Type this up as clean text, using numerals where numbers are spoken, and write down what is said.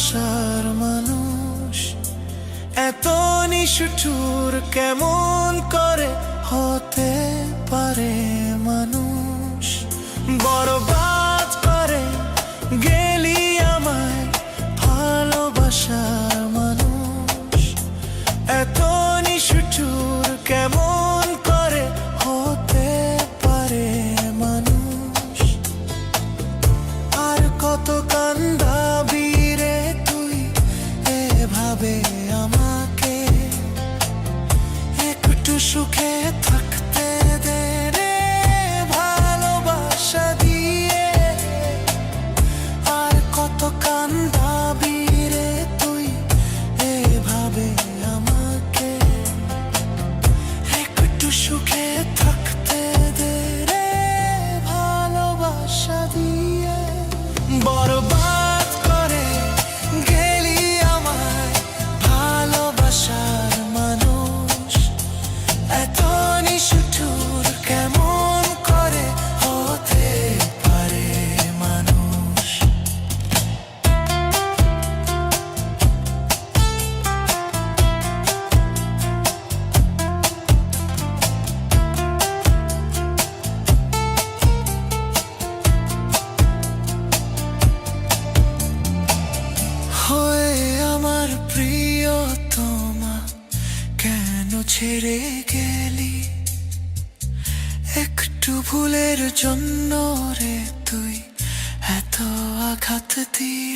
ভালোবাসার মানুষ এত নিষ্ঠুর কেমন করে হতে পারে মানুষ? বরবাদ করে গেলি আমায় ভালোবাসার মানুষ এত নিষ্ঠুর কেমন করে হতে পারে মানুষ? আর কত কান্দাবি রে তুই এভাবে আমাকে, একটু সুখে থাকতে দে রে ভালোবাসা দিয়ে। আর কত কান্দাবি রে তুই এভাবে আমাকে, একটু সুখে থাকতে দে রে ভালোবাসা দিয়ে। বরবাদ করে গেলি আমায় ভালোবাসার মানুষ এত নিষ্ঠুর কেমন করে হতে পারে মানুষ? হয়ে আমার প্রিয়তমা কেন ছেড়ে গেলি? একটু ভুলের জন্য রে তুই এত আঘাত দিয়ে